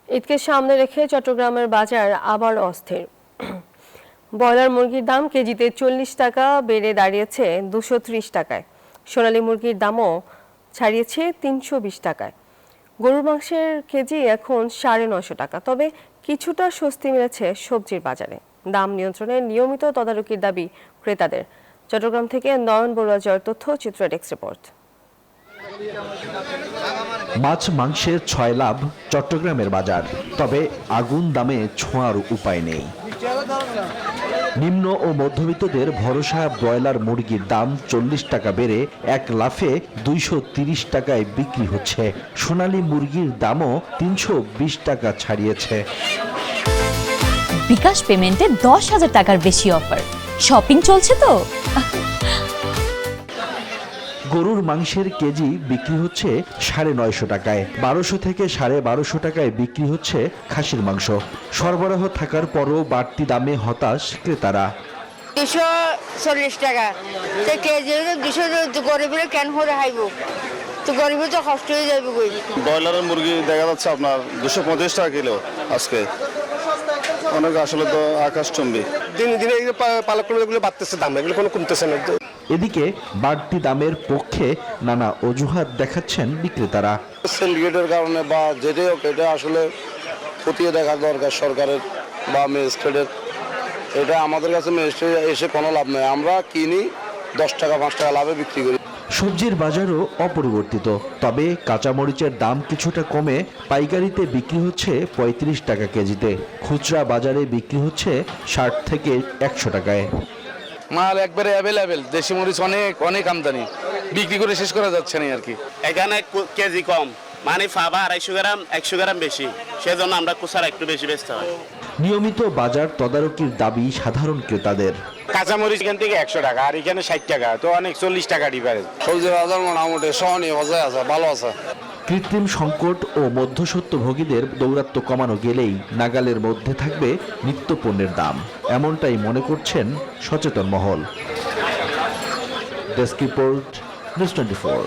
ঈদকে সামনে রেখে চট্টগ্রামের বাজার আবার অস্থির। ব্রয়লার মুরগির দাম কেজিতে ৪০ টাকা বেড়ে দাঁড়িয়েছে ২৩০ টাকায়। সোনালী মুরগির দামও ছাড়িয়েছে ৩২০ টাকায়। গরুর মাংসের কেজি এখন ৯৫০ টাকা। তবে কিছুটা স্বস্তি মিলেছে সবজির বাজারে। দাম নিয়ন্ত্রণে নিয়মিত তদারকির দাবি ক্রেতাদের। চট্টগ্রাম থেকে নয়ন বড়ুয়া জয়ের তথ্য, চিত্র ডেস্ক রিপোর্ট। মাছ মাংসের ৬ লাভ চট্টগ্রামের বাজার, তবে আগুন দামে ছোঁয়ার উপায় নেই। নিম্ন ও মধ্যবিত্তদের ভরসা ব্রয়লার মুরগির দাম ৪০ টাকা বেড়ে এক লাফে ২৩০ টাকায় বিক্রি হচ্ছে। সোনালী মুরগির দামও ৩২০ টাকা ছাড়িয়েছে। বিকাশ পেমেন্টে ১০,০০০ টাকার বেশি অফার। শপিং চলছে তো। গরুর মাংসের কেজি বিক্রি হচ্ছে ৯৫০ টাকায়, ১২০০ থেকে ১২৫০ টাকায় বিক্রি হচ্ছে খাসির মাংস। সরবরাহ থাকার পরও বাড়তি দামে হতাশ ক্রেতারা। ২৪০ টাকা কেজি, ২০০ গরিবের কেন করে হাইব, তো গরিবের তো কষ্ট হয়ে যাবে। ব্রয়লারের মুরগি দেখা যাচ্ছে আপনার ২৫০ টাকা কিলো আজকে, অনেক আসলে তো আকাশচুম্বী। দিনে দিনে পালকগুলো বাড়তেছে, দাম এগুলো কোনো কমতেছে না। এদিকে বাড়তি দামের পক্ষে নানা অজুহাত দেখাচ্ছেন বিক্রেতারা। সিন্ডিকেটের কারণে বা যেটাই হোক, এটা আসলে খতিয়ে দেখা দরকার সরকারের বা ম্যাজিস্ট্রেটের। এটা আমাদের কাছে ম্যাজিস্ট্রেট এসে কোনো লাভ নেই, আমরা কিনি ১০ টাকা ৫ টাকা লাভে বিক্রি করি। সবজির বাজারও অপরিবর্তিত, তবে কাঁচামরিচের দাম কিছুটা কমে পাইকারিতে বিক্রি হচ্ছে ৩৫ টাকা কেজিতে। খুচরা বাজারে বিক্রি হচ্ছে ৬০ থেকে ১০০ টাকায়। মাল একবারে অ্যাভেলেবেল, দেশি মরিচ অনেক আমদানি, বিক্রি করে শেষ করা যাচ্ছে না আর কি। এখানে কেজি কম, মানে পাবা ২৫০ গ্রাম ১০০ গ্রাম বেশি, সেজন্য আমরা কুচারা একটু বেশি বেচতে হয়। নিয়মিত বাজার তদারকির দাবি সাধারণ ক্রেতাদের। কাঁচামরিচ এখান থেকে ১০০ টাকা, আর এখানে ৬০ টাকা, তো অনেক ৪০ টাকা ডিফারেন্স। সবজি বাজার মোটামুটি সহনীয় বাজার আছে, ভালো আছে। কৃত্রিম সংকট ও মধ্যস্বত্বভোগীদের দৌরাত্ম্য কমানো গেলেই নাগালের মধ্যে থাকবে নিত্যপণ্যের দাম, এমনটাই মনে করছেন সচেতন মহল। Desk report, news 24।